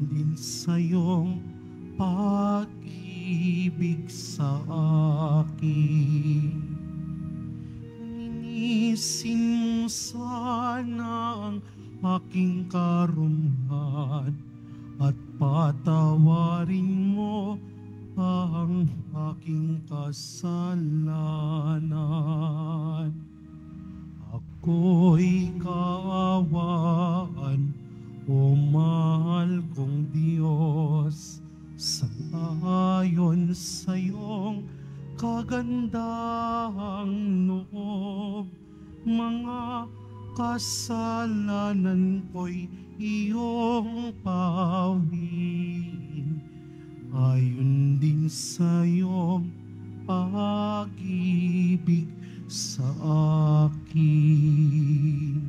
din sa iyong pag-ibig sa akin. Linisin mo sana ang aking karunungan at patawarin mo ang aking kasalanan. Ako'y kaawaan, o mahal kong Diyos, sangayon sa iyong kagandahang loob. Mga kasalanan ko'y iyong pawin, ayon din sa iyong pag-ibig sa akin.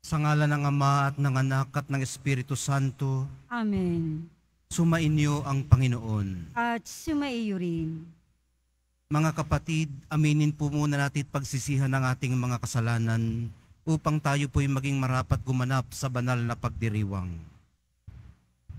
Sa ngalan ng Ama at ng Anak at ng Espiritu Santo. Amen. Sumainyo ang Panginoon. At sumaiyo rin. Mga kapatid, aminin po muna natin pagsisihan ng ating mga kasalanan upang tayo po'y maging marapat gumanap sa banal na pagdiriwang.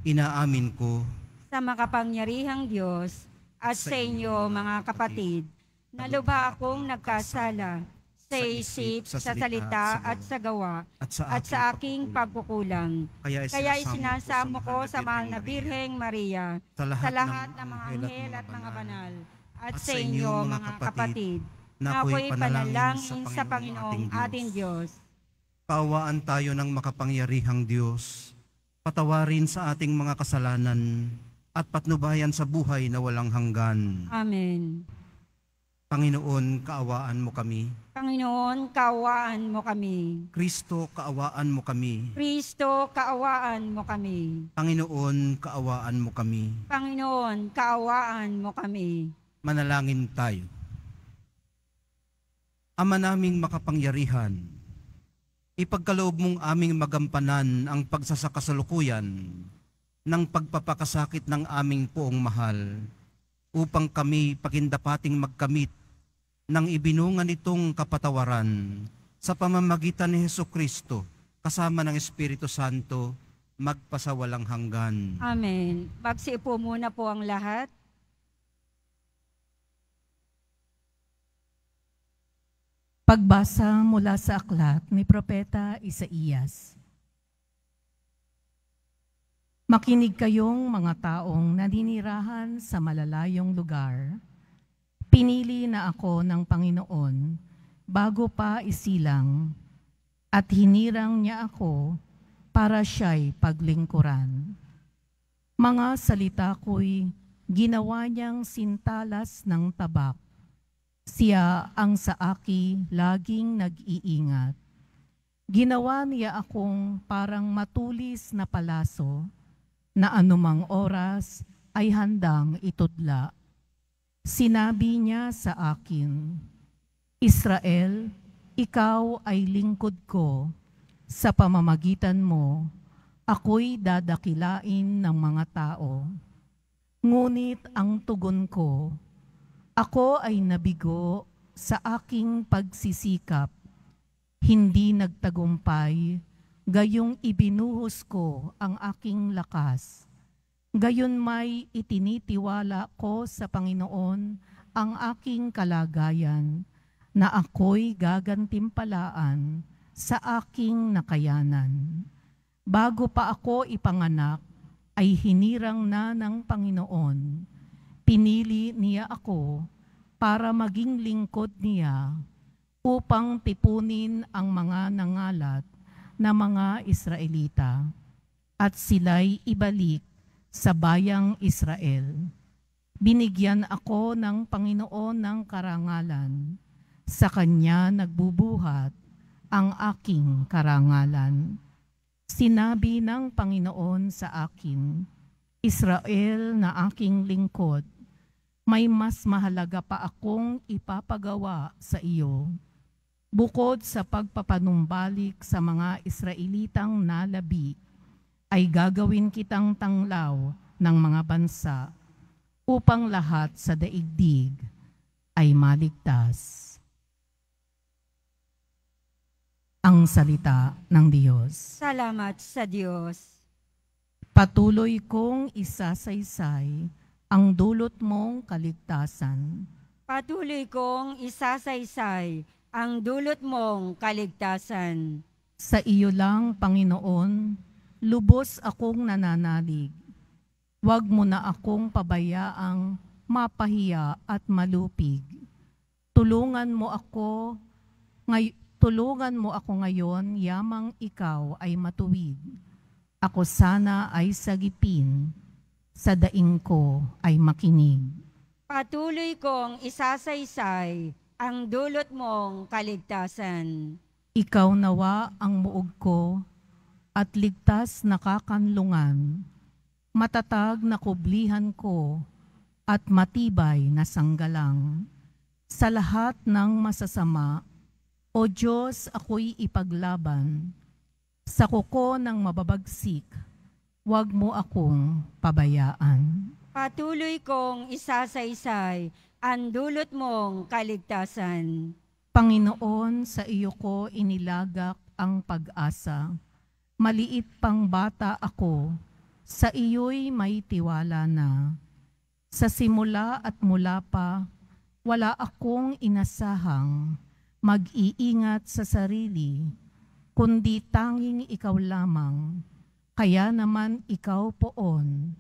Inaamin ko Sa makapangyarihang Diyos at sa inyo mga kapatid, na lubha akong nagkasala sa isip, sa salita at sa gawa, at sa aking pagkukulang. Kaya isinasamo ko sa mahal na Birheng Maria, sa lahat ng mga anghel at mga banal, at sa inyo mga kapatid, na ako'y panalangin sa Panginoong ating Diyos. Kaawaan tayo ng makapangyarihang Diyos, patawarin sa ating mga kasalanan, at patnubayan sa buhay na walang hanggan. Amen. Panginoon, kaawaan mo kami. Panginoon, kaawaan mo kami. Kristo, kaawaan mo kami. Kristo, kaawaan mo kami. Panginoon, kaawaan mo kami. Panginoon, kaawaan mo kami. Manalangin tayo. Ama naming makapangyarihan, ipagkaloob mong aming magampanan ang pagsasakasalukuyan ng pagpapakasakit ng aming poong mahal, upang kami pagindapating magkamit ng ibinungan nitong kapatawaran sa pamamagitan ni Hesukristo kasama ng Espiritu Santo magpasawalang hanggan. Amen. Magsiupo muna po ang lahat. Pagbasa mula sa aklat ni Propeta Isaías. Makinig kayong mga taong naninirahan sa malalayong lugar. Pinili na ako ng Panginoon bago pa isilang, at hinirang niya ako para siya'y paglingkuran. Mga salita ko'y ginawa niyang sintalas ng tabak. Siya ang sa aki laging nag-iingat. Ginawa niya akong parang matulis na palaso, na anumang oras ay handang itudla. Sinabi niya sa akin, Israel, ikaw ay lingkod ko. Sa pamamagitan mo, ako'y dadakilain ng mga tao. Ngunit ang tugon ko, ako ay nabigo sa aking pagsisikap. Hindi nagtagumpay, gayong ibinuhos ko ang aking lakas. Gayon may itinitiwala ko sa Panginoon ang aking kalagayan, na ako'y gagantimpalaan sa aking nakayanan. Bago pa ako ipanganak, ay hinirang na ng Panginoon. Pinili niya ako para maging lingkod niya, upang tipunin ang mga nangalat na mga Israelita, at sila'y ibalik sa bayang Israel. Binigyan ako ng Panginoon ng karangalan, sa Kanya nagbubuhat ang aking karangalan. Sinabi ng Panginoon sa akin, Israel na aking lingkod, may mas mahalaga pa akong ipapagawa sa iyo. Bukod sa pagpapanumbalik sa mga Israelitang nalabi, ay gagawin kitang tanglaw ng mga bansa, upang lahat sa daigdig ay maligtas. Ang salita ng Diyos. Salamat sa Diyos. Patuloy kong isasaysay ang dulot mong kaligtasan. Patuloy kong isasaysay ang dulot mong kaligtasan. Sa iyo lang, Panginoon, lubos akong nananalig. Huwag mo na akong pabayaang mapahiya at malupig. Tulungan mo ako ngayon, yamang ikaw ay matuwid. Ako sana ay sagipin, sa daing ko ay makinig. Patuloy kong isasaysay ang dulot mong kaligtasan. Ikaw nawa ang muog ko at ligtas na kakanlungan, matatag na kublihan ko at matibay na sanggalang. Sa lahat ng masasama, O Diyos, ako'y ipaglaban. Sa kuko ng mababagsik, huwag mo akong pabayaan. Patuloy kong isasaysay ang dulot mong kaligtasan. Panginoon, sa iyo ko inilagak ang pag-asa. Maliit pang bata ako, sa iyo'y may tiwala na. Sa simula at mula pa, wala akong inasahang mag-iingat sa sarili, kundi tanging ikaw lamang. Kaya naman ikaw poon,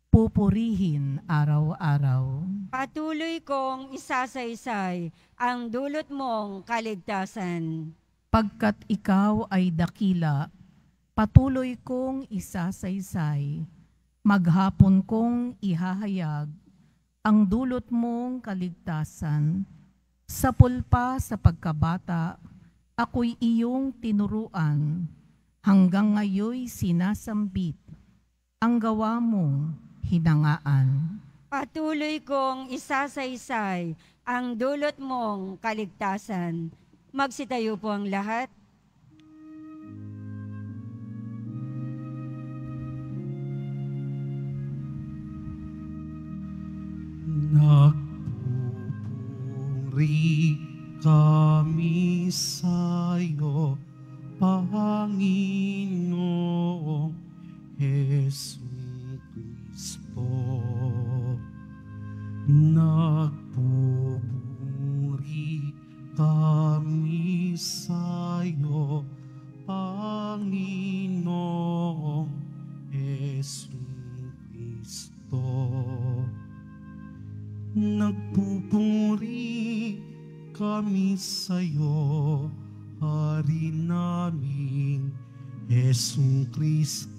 pupurihin araw-araw. Patuloy kong isasaysay ang dulot mong kaligtasan. Pagkat ikaw ay dakila, patuloy kong isasaysay, maghapon kong ihahayag ang dulot mong kaligtasan. Sa pulpa sa pagkabata, ako'y iyong tinuruan, hanggang ngayoy sinasambit ang gawa mong hinangaan. Patuloy kong isasaysay ang dulot mong kaligtasan. Magsitayo po ang lahat. Nagpupuri kami sa'yo, Panginoong Jesucristo. Nagpupuri kami sa'yo, Panginoong Jesucristo. Nagpupuri kami sa'yo, Hari naming Jesucristo.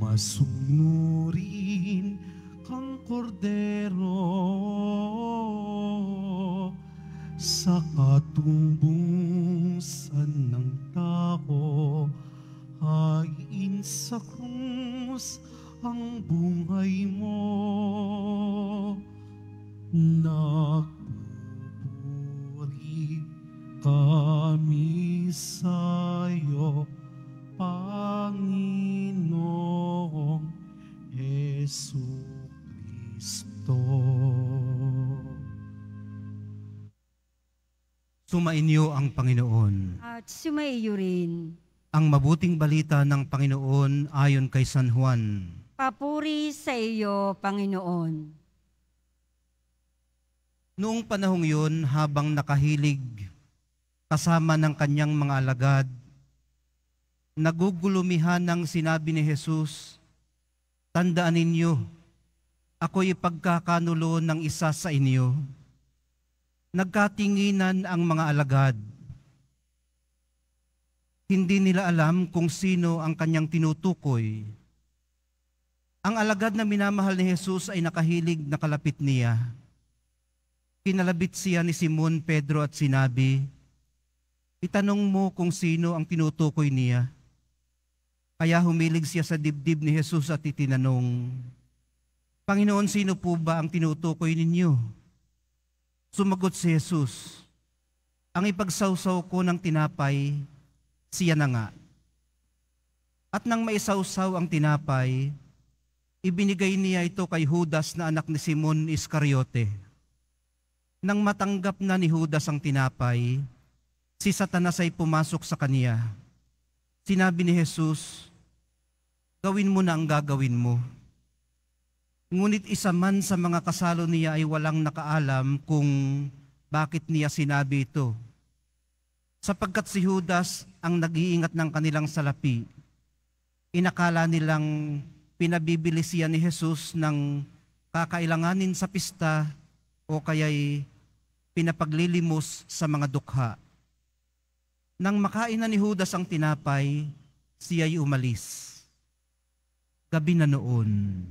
Masunurin kang kordero sa katubungsan ng tao, hain sa krus ang buhay mo. Nagpupuri kami sa'yo, Panginoong Jesucristo. Sumainyo ang Panginoon. At sumaiyo rin. Ang mabuting balita ng Panginoon ayon kay San Juan. Papuri sa iyo, Panginoon. Noong panahong yun, habang nakahilig kasama ng kanyang mga alagad, nagugulumihan ng sinabi ni Jesus, "Tandaan ninyo, ako'y ipagkakanulo ng isa sa inyo." Nagkatinginan ang mga alagad. Hindi nila alam kung sino ang kanyang tinutukoy. Ang alagad na minamahal ni Jesus ay nakahilig na kalapit niya. Kinalabit siya ni Simon Pedro at sinabi, "Itanong mo kung sino ang tinutukoy niya." Kaya humilig siya sa dibdib ni Jesus at itinanong, "Panginoon, sino po ba ang tinutukoy ninyo?" Sumagot si Jesus, "Ang ipagsawsaw ko ng tinapay, siya na nga." At nang maisawsaw ang tinapay, ibinigay niya ito kay Judas na anak ni Simon Iscariote. Nang matanggap na ni Judas ang tinapay, si Satanas ay pumasok sa kaniya. Sinabi ni Jesus, gawin mo na ang gagawin mo. Ngunit isa man sa mga kasalo niya ay walang nakaalam kung bakit niya sinabi ito. Sapagkat si Judas ang nag-iingat ng kanilang salapi, inakala nilang pinabibili siya ni Jesus ng kakailanganin sa pista o kaya'y pinapaglilimos sa mga dukha. Nang makain na ni Judas ang tinapay, siya'y umalis. Gabi na noon.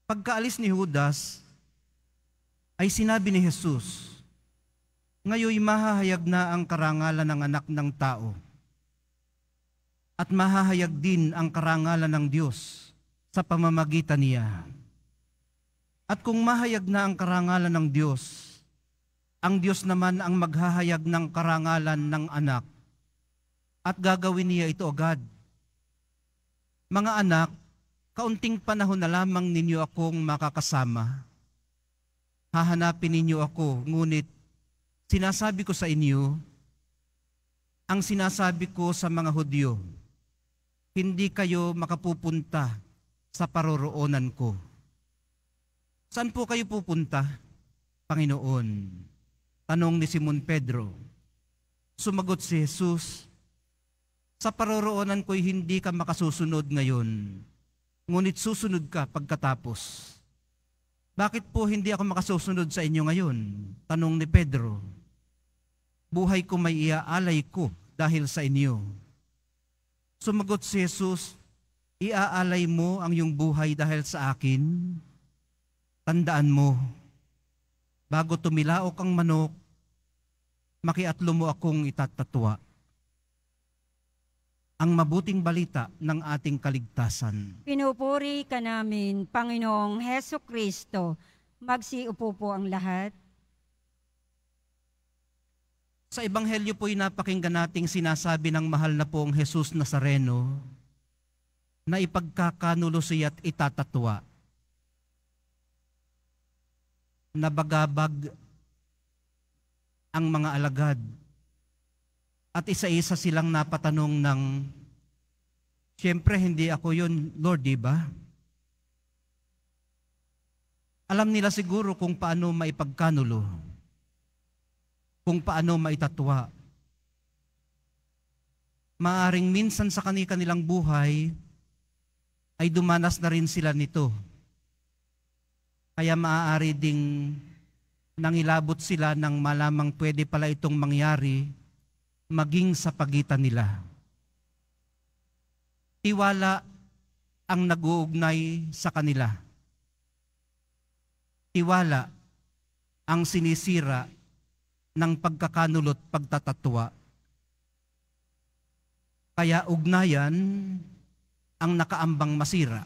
Pagkaalis ni Judas, ay sinabi ni Jesus, "Ngayoy mahahayag na ang karangalan ng anak ng tao, at mahahayag din ang karangalan ng Diyos sa pamamagitan niya. At kung mahayag na ang karangalan ng Diyos, ang Diyos naman ang maghahayag ng karangalan ng anak, at gagawin niya ito agad. Mga anak, kaunting panahon na lamang ninyo akong makakasama. Hahanapin ninyo ako, ngunit sinasabi ko sa inyo, ang sinasabi ko sa mga Hudyo, hindi kayo makapupunta sa paroroonan ko." "Saan po kayo pupunta, Panginoon?" tanong ni Simon Pedro. Sumagot si Jesus, "Sa paroroonan ko'y hindi ka makasusunod ngayon, ngunit susunod ka pagkatapos." "Bakit po hindi ako makasusunod sa inyo ngayon?" tanong ni Pedro. "Buhay ko may iaalay ko dahil sa inyo." Sumagot si Jesus, "Iaalay mo ang iyong buhay dahil sa akin? Tandaan mo, bago tumilaok ang manok, makiatlo mo akong itatatwa." Ang mabuting balita ng ating kaligtasan. Pinupuri ka namin, Panginoong Heso Kristo. Magsiupo po ang lahat. Sa Ebanghelyo po'y napakinggan nating sinasabi ng mahal na poong Jesus Nazareno na ipagkakanulo siya't itatatwa. Nabagabag ang mga alagad at isa-isa silang napatanong ng, "Siyempre hindi ako yun, Lord, di ba?" Alam nila siguro kung paano maipagkanulo, kung paano maitatwa. Maaring minsan sa kanilang buhay ay dumanas na rin sila nito. Kaya maaari ding nangilabot sila ng malamang pwede pala itong mangyari maging sa pagitan nila. Tiwala ang nag-uugnay sa kanila. Tiwala ang sinisira ng pagkakanulot pagtatatwa. Kaya ugnayan ang nakaambang masira.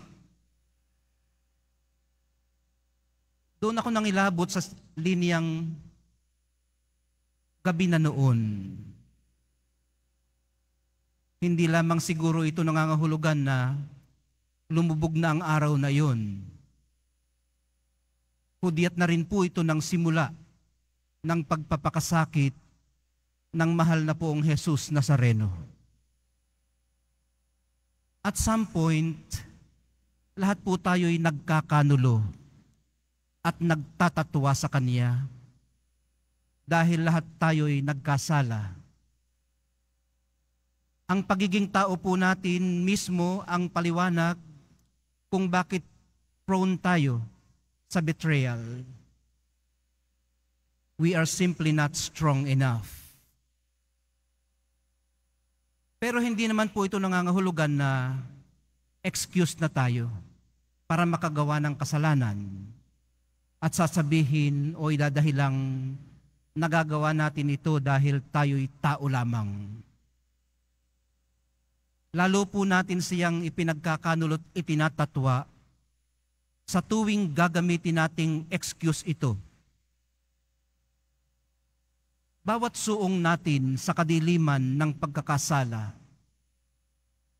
Doon ako nangilabot sa linyang gabi na noon. Hindi lamang siguro ito nangangahulugan na lumubog na ang araw na iyon. Hudyat na rin po ito ng simula ng pagpapakasakit ng mahal na poong Jesus Nazareno. At some point, lahat po tayo'y nagkakanulo at nagtatatwa sa Kanya dahil lahat tayo'y nagkasala. Ang pagiging tao po natin mismo ang paliwanag kung bakit prone tayo sa betrayal. We are simply not strong enough. Pero hindi naman po ito nangangahulugan na excuse na tayo para makagawa ng kasalanan at sasabihin o idadahilang nagagawa natin ito dahil tayo'y tao lamang. Lalo po natin siyang ipinagkakanulot itinatatwa sa tuwing gagamitin nating excuse ito. Bawat suong natin sa kadiliman ng pagkakasala,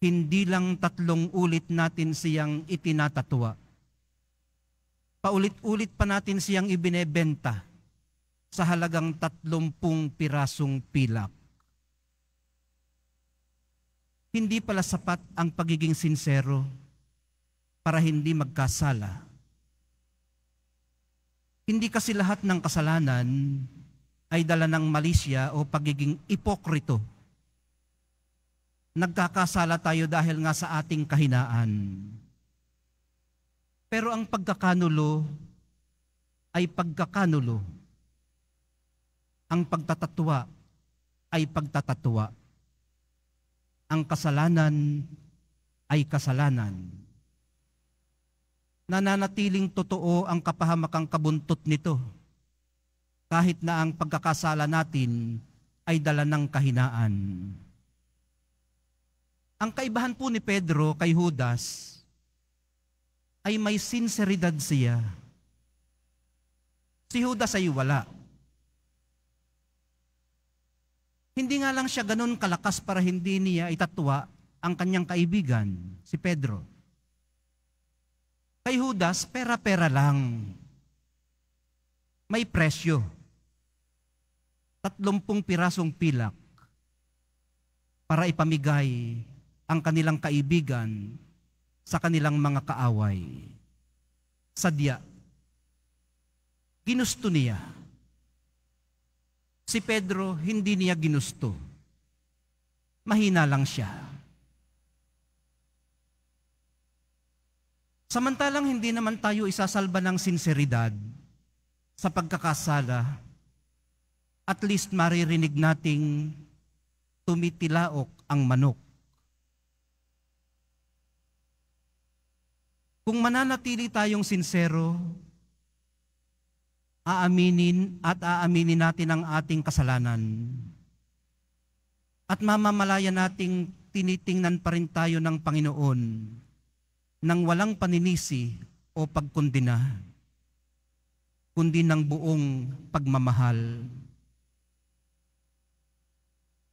hindi lang 3 ulit natin siyang itinatatwa. Paulit-ulit pa natin siyang ibinebenta sa halagang 30 pirasong pilak. hindi pala sapat ang pagiging sinsero para hindi magkasala. Hindi kasi lahat ng kasalanan ay dala ng malisya o pagiging ipokrito. Nagkakasala tayo dahil nga sa ating kahinaan. Pero ang pagkakanulo ay pagkakanulo. Ang pagtatatwa ay pagtatatwa. Ang kasalanan ay kasalanan. Nananatiling totoo ang kapahamakang kabuntot nito, kahit na ang pagkakasala natin ay dala ng kahinaan. Ang kaibahan po ni Pedro kay Judas ay may sinseridad siya. Si Judas ay wala. Hindi nga lang siya ganun kalakas para hindi niya itatwa ang kanyang kaibigan, si Pedro. Kay Judas, pera-pera lang. May presyo. 30 pirasong pilak para ipamigay ang kanilang kaibigan sa kanilang mga kaaway. Sadya, ginusto niya. Si Pedro, hindi niya ginusto. Mahina lang siya. Samantalang hindi naman tayo isasalba ng sinseridad sa pagkakasala, at least maririnig nating tumitilaok ang manok. Kung mananatili tayong sinsero, aaminin natin ang ating kasalanan. At mamamalaya nating tinitingnan pa rin tayo ng Panginoon nang walang paninisi o pagkondina, kundi ng buong pagmamahal.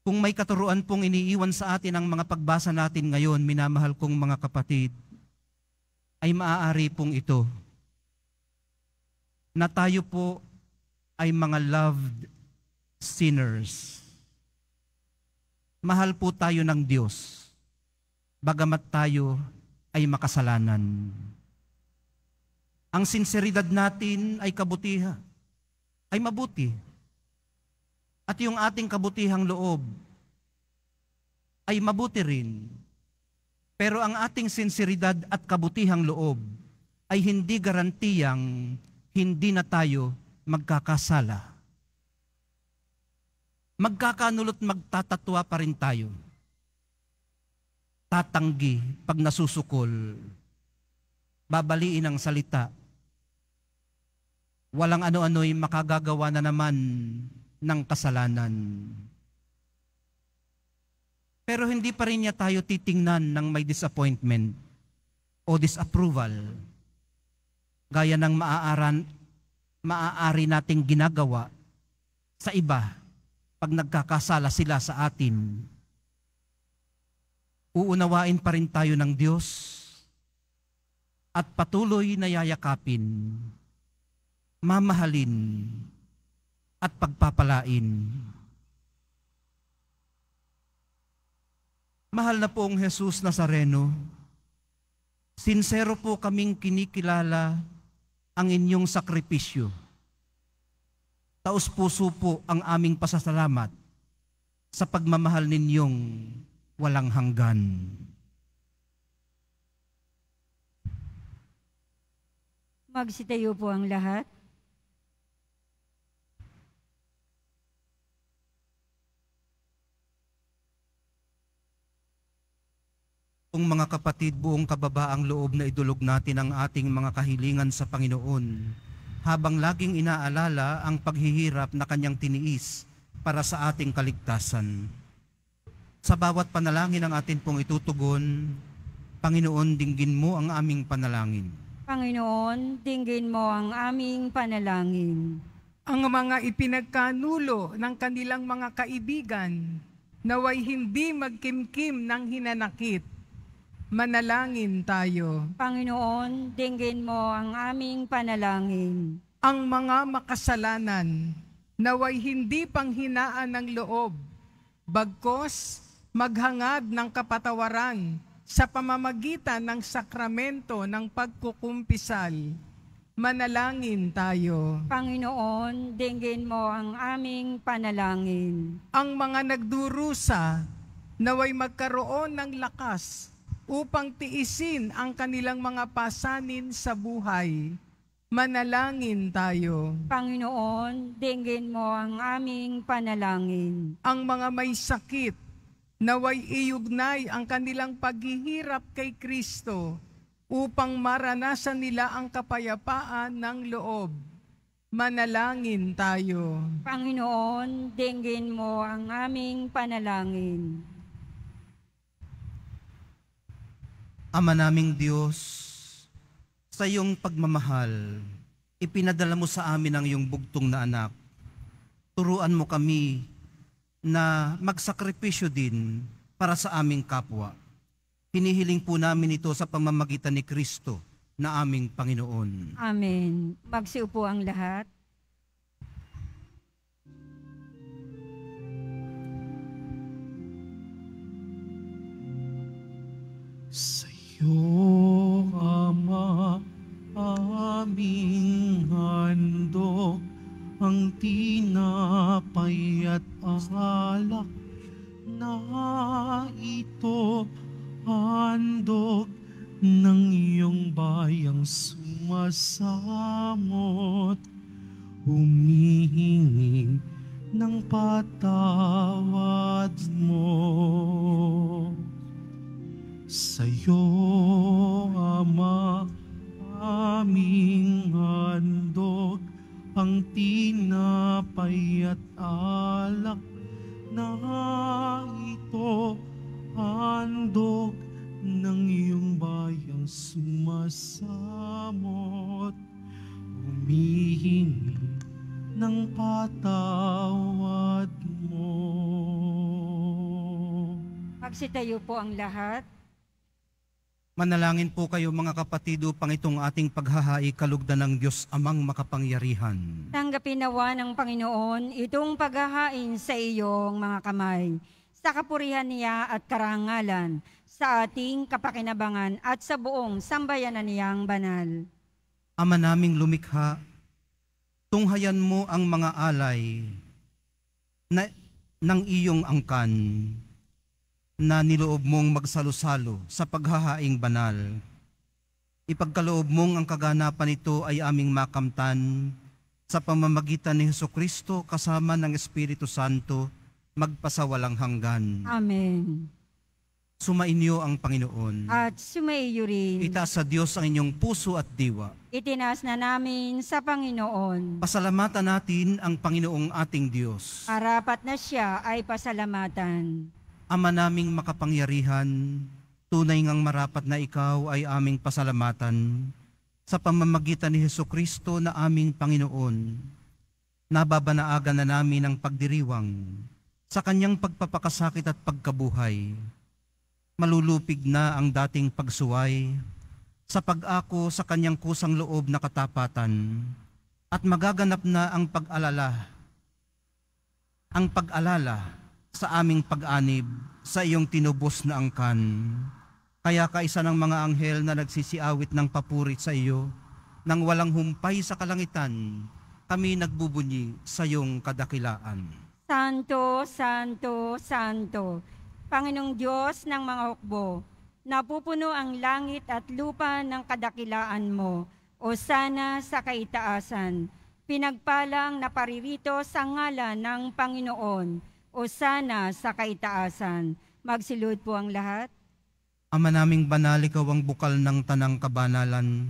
Kung may katuruan pong iniiwan sa atin ang mga pagbasa natin ngayon, minamahal kong mga kapatid, ay maaari pong ito, na tayo po ay mga loved sinners. Mahal po tayo ng Diyos, bagamat tayo ay makasalanan. Ang sinseridad natin ay kabutihan, ay mabuti. At yung ating kabutihang loob ay mabuti rin. Pero ang ating sinseridad at kabutihang loob ay hindi garantiyang hindi na tayo magkakasala. Magkakanulot magtatatwa pa rin tayo. Tatanggi pag nasusukol, babaliin ang salita. Walang ano-ano'y makagagawa na naman ng kasalanan. Pero hindi pa rin niya tayo titingnan ng may disappointment o disapproval, gaya ng maaari nating ginagawa sa iba pag nagkakasala sila sa atin. Uunawain pa rin tayo ng Diyos at patuloy na yayakapin, mamahalin, at pagpapalain. Mahal na poong Jesus Nazareno, sinsero po kaming kinikilala ang inyong sakripisyo. Taos-puso po ang aming pasasalamat sa pagmamahal ninyong walang hanggan. Magsitayo po ang lahat. Kung mga kapatid, buong kababaang loob na idulog natin ang ating mga kahilingan sa Panginoon, habang laging inaalala ang paghihirap na kanyang tiniis para sa ating kaligtasan. Sa bawat panalangin ang atin pong itutugon, Panginoon, dinggin mo ang aming panalangin. Panginoon, dinggin mo ang aming panalangin. Ang mga ipinagkanulo ng kanilang mga kaibigan, naway hindi magkimkim ng hinanakit. Manalangin tayo. Panginoon, dinggin mo ang aming panalangin. Ang mga makasalanan, naway hindi panghinaan ng loob, bagkos maghangad ng kapatawaran sa pamamagitan ng sakramento ng pagkukumpisal. Manalangin tayo. Panginoon, dinggin mo ang aming panalangin. Ang mga nagdurusa naway magkaroon ng lakas upang tiisin ang kanilang mga pasanin sa buhay. Manalangin tayo. Panginoon, dinggin mo ang aming panalangin. Ang mga may sakit, naway iugnay ang kanilang paghihirap kay Kristo upang maranasan nila ang kapayapaan ng loob. Manalangin tayo. Panginoon, dinggin mo ang aming panalangin. Ama naming Diyos, sa iyong pagmamahal, ipinadala mo sa amin ang iyong bugtong na anak. Turuan mo kami na magsakripisyo din para sa aming kapwa. Hinihiling po namin ito sa pamamagitan ni Kristo na aming Panginoon. Amen. Magsiupo ang lahat. Sa'yo, Ama, aming handog ang tinapay at alak na ito, handog ng iyong bayang sumasamot, humihingi ng patawad mo. Sa'yo, Ama, aming handog ang tinapay at alak na ito, handog ng iyong bayang sumasamot, humihingi ng patawad mo. Magsitayo po ang lahat. Manalangin po kayo mga kapatid upang itong ating paghahai kalugdan ng Diyos Amang makapangyarihan. Tanggapin nawa ng Panginoon itong paghahain sa iyong mga kamay, sa kapurihan niya at karangalan, sa ating kapakinabangan at sa buong sambayanan niyang banal. Ama naming lumikha, tunghayan mo ang mga alay ng iyong angkan, na niloob mong magsalo-salo sa paghahaing banal. Ipagkaloob mong ang kaganapan nito ay aming makamtan sa pamamagitan ni Hesukristo kasama ng Espiritu Santo magpasawalang hanggan. Amen. Sumainyo ang Panginoon. At sumaiyo rin. Itaas sa Diyos ang inyong puso at diwa. Itinaas na namin sa Panginoon. Pasalamatan natin ang Panginoong ating Diyos. Arapat na siya ay pasalamatan. Ama naming makapangyarihan, tunay ngang marapat na ikaw ay aming pasalamatan sa pamamagitan ni Hesukristo na aming Panginoon. Nababanaagan na namin ang pagdiriwang sa kanyang pagpapakasakit at pagkabuhay. Malulupig na ang dating pagsuway sa pag-ako sa kanyang kusang loob na katapatan at magaganap na ang pag-alala sa aming pag-anib sa iyong tinubos na angkan. Kaya kaisa ng mga anghel na nagsisiawit ng papuri sa iyo, nang walang humpay sa kalangitan, kami nagbubunyi sa iyong kadakilaan. Santo, Santo, Santo, Panginoong Diyos ng mga hukbo, napupuno ang langit at lupa ng kadakilaan mo, o sana sa kaitaasan. Pinagpalang na paririto sa ngalan ng Panginoon, o sana sa kaitaasan. Magsilud po ang lahat. Ama naming banal, ikaw ang bukal ng tanang kabanalan,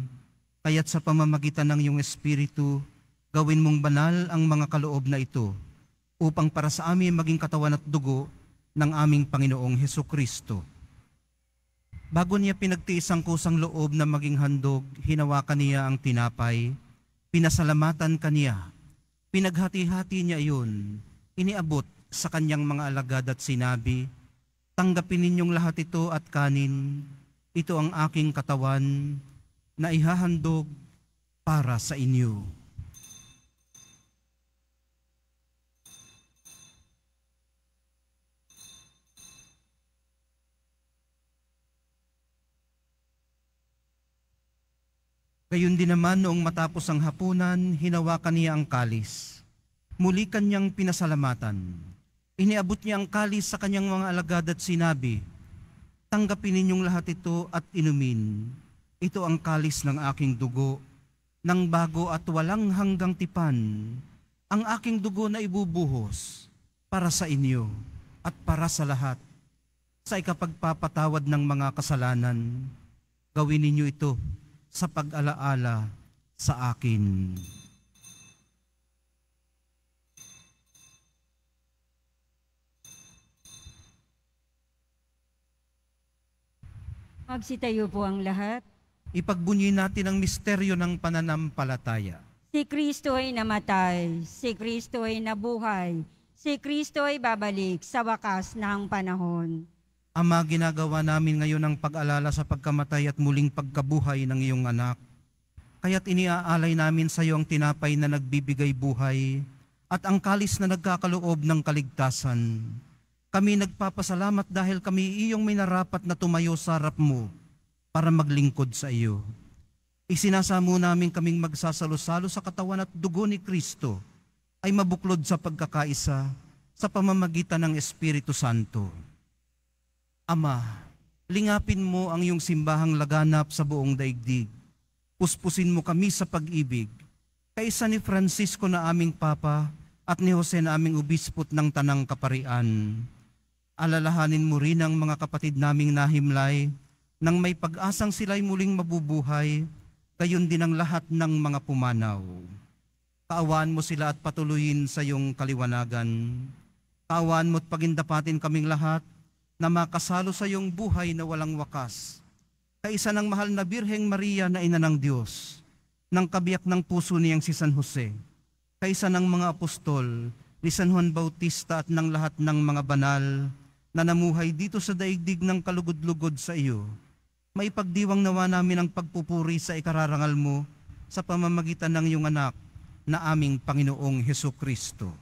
kaya't sa pamamagitan ng iyong Espiritu, gawin mong banal ang mga kaloob na ito, upang para sa amin maging katawan at dugo ng aming Panginoong Hesukristo. Bago niya pinagtiis ang kusang loob na maging handog, hinawakan niya ang tinapay, pinasalamatan kaniya, pinaghati-hati niya iyon, iniabot sa kanyang mga alagad at sinabi, tanggapin ninyong lahat ito at kanin, ito ang aking katawan na ihahandog para sa inyo. Gayon din naman noong matapos ang hapunan, hinawakan niya ang kalis. Muli kanyang pinasalamatan. Iniabot niya ang kalis sa kanyang mga alagad at sinabi, "Tanggapin ninyong lahat ito at inumin. Ito ang kalis ng aking dugo, ng bago at walang hanggang tipan. Ang aking dugo na ibubuhos para sa inyo at para sa lahat. Sa ikapagpapatawad ng mga kasalanan, gawin ninyo ito sa pag-alaala sa akin." Magsitayo po ang lahat. Ipagbunyi natin ang misteryo ng pananampalataya. Si Kristo ay namatay, si Kristo ay nabuhay, si Kristo ay babalik sa wakas ng panahon. Ama, ginagawa namin ngayon ang pag-alala sa pagkamatay at muling pagkabuhay ng iyong anak. Kaya't iniaalay namin sa iyo ang tinapay na nagbibigay buhay at ang kalis na nagkakaloob ng kaligtasan. Kami nagpapasalamat dahil kami iyong minarapat na tumayo sa harap mo para maglingkod sa iyo. Isinasamo namin kaming magsasalo-salo sa katawan at dugo ni Kristo ay mabuklod sa pagkakaisa sa pamamagitan ng Espiritu Santo. Ama, lingapin mo ang iyong simbahang laganap sa buong daigdig. Puspusin mo kami sa pag-ibig, kaisa ni Francisco na aming Papa at ni Jose na aming Obispot ng Tanang Kaparian. Alalahanin mo rin ang mga kapatid naming nahimlay nang may pag-asang sila'y muling mabubuhay, gayon din ang lahat ng mga pumanaw. Kaawaan mo sila at patuloyin sa iyong kaliwanagan. Kaawaan mo at pagindapatin kaming lahat na makasalo sa iyong buhay na walang wakas. Kaisa ng mahal na Birheng Maria na ina ng Diyos, ng kabiyak ng puso niyang si San Jose, kaisa ng mga apostol, ni San Juan Bautista at ng lahat ng mga banal na namuhay dito sa daigdig ng kalugod-lugod sa iyo. Maipagdiwang nawa namin ang pagpupuri sa ikararangal mo sa pamamagitan ng iyong anak na aming Panginoong Hesukristo.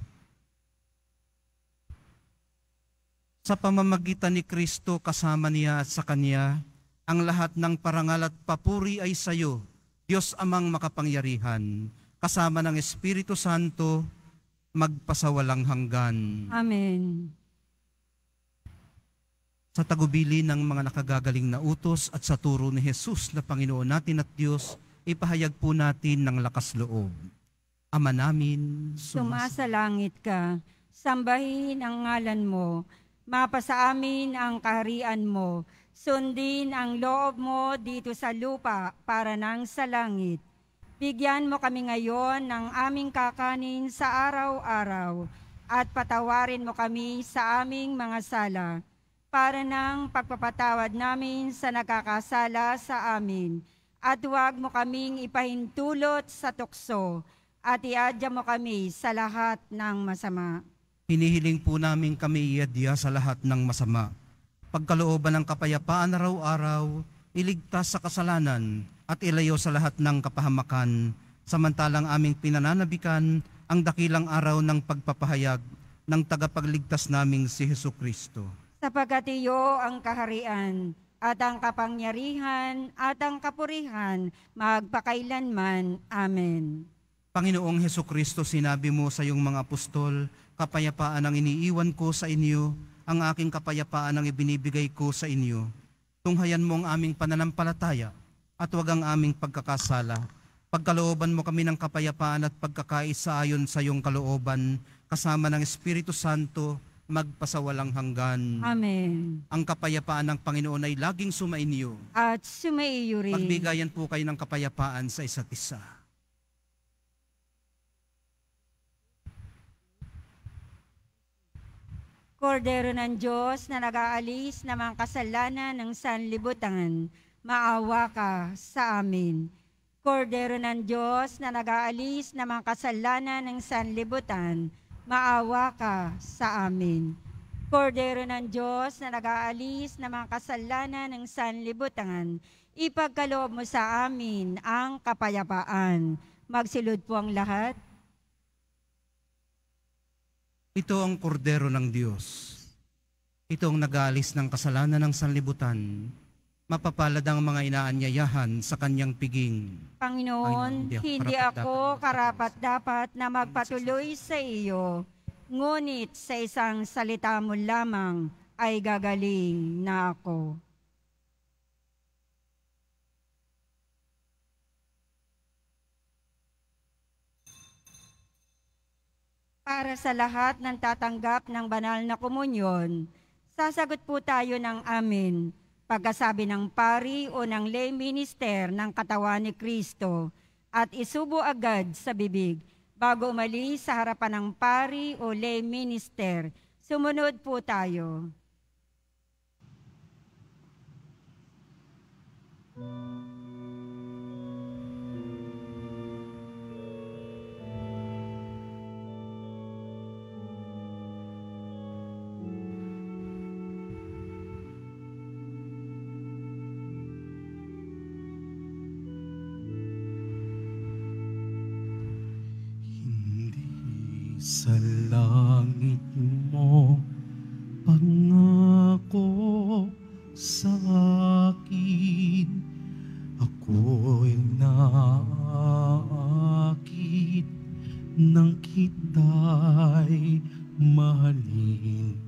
Sa pamamagitan ni Kristo kasama niya at sa Kanya, ang lahat ng parangal at papuri ay sa iyo, Diyos Amang makapangyarihan, kasama ng Espiritu Santo, magpasawalang hanggan. Amen. Sa tagubili ng mga nakagagaling na utos at sa turo ni Jesus na Panginoon natin at Diyos, ipahayag po natin ng lakas loob. Ama namin, Sumasalangit ka, sambahin ang ngalan mo, mapasa amin ang kaharian mo, sundin ang loob mo dito sa lupa para nang sa langit. Bigyan mo kami ngayon ng aming kakanin sa araw-araw at patawarin mo kami sa aming mga sala para ng pagpapatawad namin sa nakakasala sa amin. At huwag mo kaming ipahintulot sa tukso at iadya mo kami sa lahat ng masama. hinihiling po namin kami iadya sa lahat ng masama. Pagkalooban ng kapayapaan araw-araw, iligtas sa kasalanan at ilayo sa lahat ng kapahamakan, samantalang aming pinananabikan ang dakilang araw ng pagpapahayag ng tagapagligtas naming si Hesukristo. Sapagkat iyo ang kaharian at ang kapangyarihan at ang kapurihan magpakailanman. Amen. Panginoong Hesukristo, sinabi mo sa iyong mga apostol, kapayapaan ang iniiwan ko sa inyo, ang aking kapayapaan ang ibinibigay ko sa inyo. Tunghayan mo ang aming pananampalataya at huwag ang aming pagkakasala. Pagkalooban mo kami ng kapayapaan at pagkakaisa ayon sa iyong kalooban, kasama ng Espiritu Santo, magpasawalang hanggan. Amen. Ang kapayapaan ng Panginoon ay laging sumainyo. At sumaiyo rin. Magbigayan po kayo ng kapayapaan sa isa't isa. Kordero ng Diyos na nag-aalis ng mga kasalanan ng sanlibutan, maawa ka sa amin. Kordero ng Diyos na nag-aalis ng mga kasalanan ng sanlibutan, maawa ka sa amin. Kordero ng Diyos na nag-aalis ng mga kasalanan ng sanlibutan, ipagkaloob mo sa amin ang kapayapaan. Magsilod po ang lahat. Ito ang kordero ng Diyos. Ito ang nag-aalis ng kasalanan ng sanlibutan. Mapapalad ang mga inaanyayahan sa kanyang piging. Panginoon, hindi ako karapat-dapat na magpatuloy sa iyo, ngunit sa isang salita mo lamang ay gagaling na ako. Para sa lahat ng tatanggap ng banal na komunyon, sasagot po tayo ng amen pagkasabi ng pari o ng lay minister ng katawan ni Kristo at isubo agad sa bibig bago umalis sa harapan ng pari o lay minister. Sumunod po tayo. Sa langit mo, pangako sa akin, ako'y naakit nang kita'y mahalin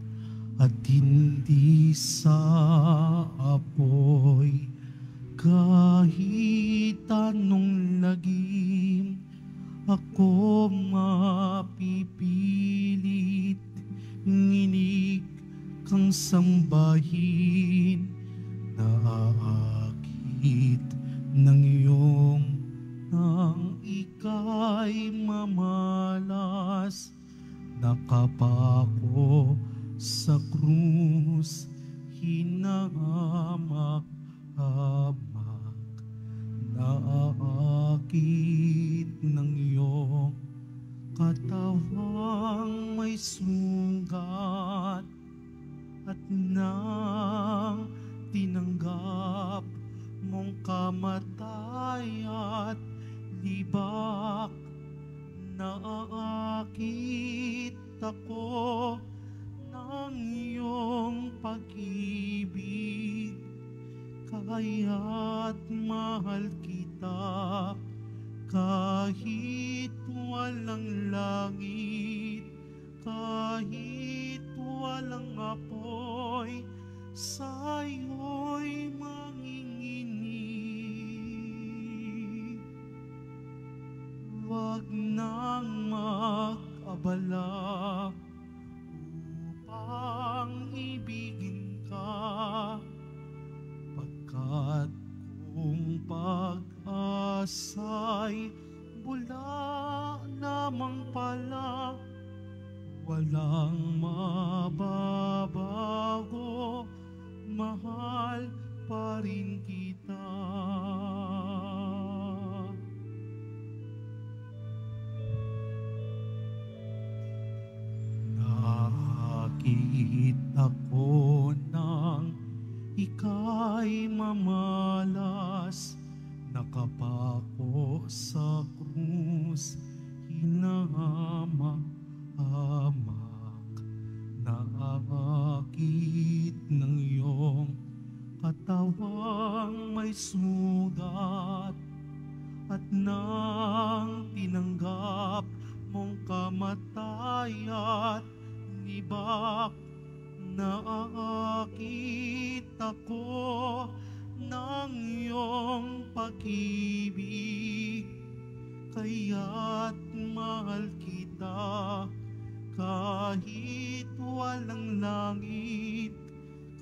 at hindi sa apoy. Kahit anong lagim, ako mapipilit, nginig kang sambahin, naakit ng iyong nang ika'y mamalas, nakapako sa krus, hinahamak-hamak, naakit ng iyong katawang may sugat at nang tinanggap mong kamatay at libak, naakit ako ng iyong pag-ibig, kaya't mahal kita kahit walang langit, kahit walang apoy, sa'yo'y manginginig. Wag nang mag-abala upang ibigin ka, pagkat kung pag-asa'y bula namang pala, walang mababago, mahal pa rin kita. Nakakit ako ng ika'y mamalas, nakapako sa krus, hinahamak-hamak, naakit ng iyong katawang may sugat at nang tinanggap mong kamatay at libak, naakit ako ng iyong pag-ibig, kaya't mahal kita kahit walang langit,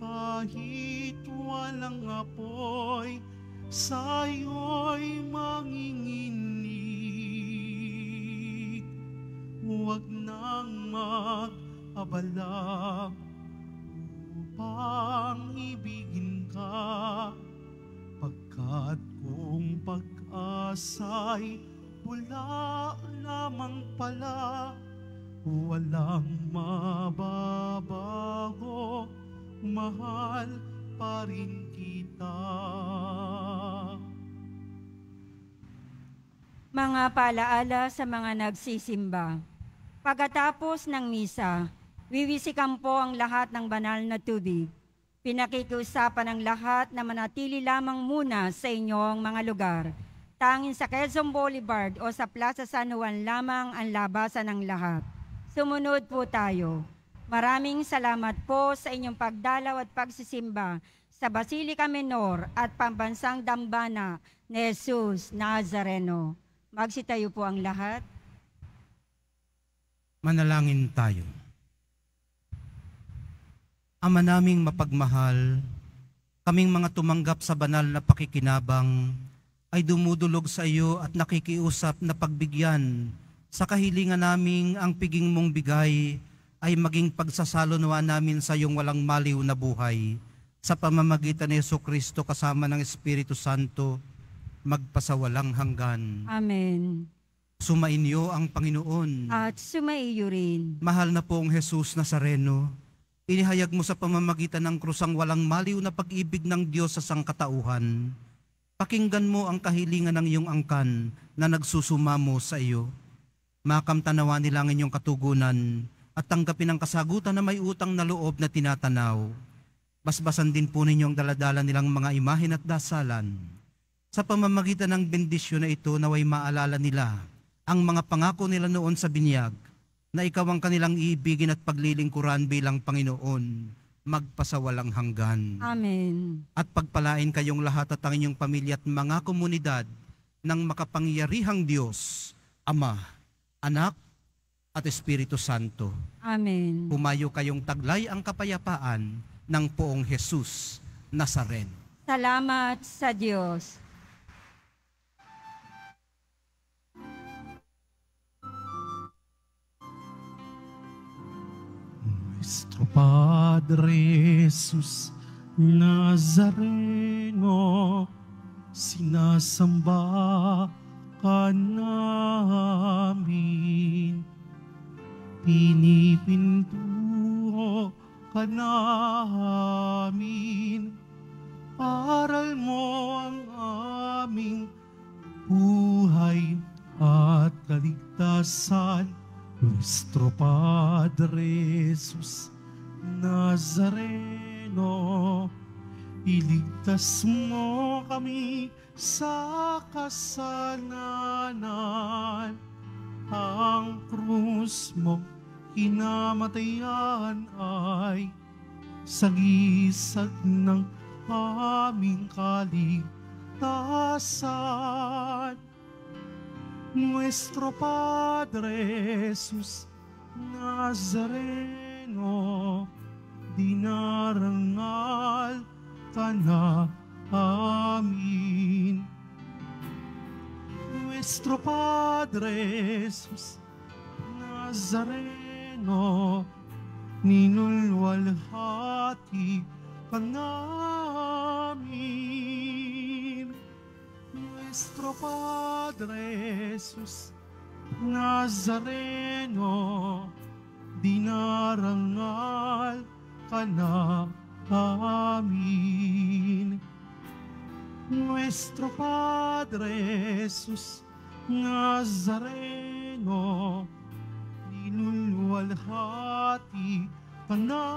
kahit walang apoy, sa'yo'y manginginig. Huwag nang mag-abala upang ibigin ka, pagkat kung pag-asa'y wala lamang pala, walang mababago, mahal pa rin kita. Mga paalaala sa mga nagsisimba. Pagkatapos ng misa, wiwisikan po ang lahat ng banal na tubig. Pinakikiusapan ng lahat na manatili lamang muna sa inyong mga lugar. Tanging sa Quezon Boulevard o sa Plaza San Juan lamang ang labasan ng lahat. Sumunod po tayo. Maraming salamat po sa inyong pagdalaw at pagsisimba sa Basilica Menor at Pambansang Dambana ni Jesus Nazareno. Magsitayo po ang lahat. Manalangin tayo. Ama naming mapagmahal, kaming mga tumanggap sa banal na pakikinabang ay dumudulog sa iyo at nakikiusap na pagbigyan sa kahilingan naming ang piging mong bigay ay maging pagsasalunawa namin sa iyong walang maliw na buhay sa pamamagitan ni Jesucristo kasama ng Espiritu Santo magpasawalang hanggan. Amen. Sumainyo ang Panginoon. At sumaiyo rin. Mahal na pong Jesus Nazareno, inihayag mo sa pamamagitan ng krusang walang maliw na pag-ibig ng Diyos sa sangkatauhan. Pakinggan mo ang kahilingan ng iyong angkan na nagsusumamo sa iyo. Makamtanawa nila ang inyong katugunan at tanggapin ang kasagutan na may utang na loob na tinatanaw. Basbasan din po ninyong daladala nilang mga imahen at dasalan. Sa pamamagitan ng bendisyon na ito, naway maalala nila ang mga pangako nila noon sa binyag na ikaw ang kanilang iibigin at paglilingkuran bilang Panginoon, magpasawalang hanggan. Amen. At pagpalain kayong lahat at ang inyong pamilya at mga komunidad ng makapangyarihang Diyos, Ama, Anak, at Espiritu Santo. Amen. Pumayo kayong taglay ang kapayapaan ng Poong Jesus Nazareno. Salamat sa Diyos. Nuestro Padre Jesus Nazareno, sinasamba ka namin, pinipintuho ka namin, aral mo ang aming buhay at kaligtasan. Nuestro Padre Jesus Nazareno, iligtas mo kami sa kasalanan. Ang krus mo kinamatayan ay sagisag ng aming kaligtasan. Nuestro Padre Jesus Nazareno, dinarangal ka na amin. Nuestro Padre Jesus Nazareno, ninulwalhati ka namin. Nuestro Padre Jesus Nazareno, dinarangal ka na amin. Nuestro Padre Jesus Nazareno, ninulwalhati ka namin.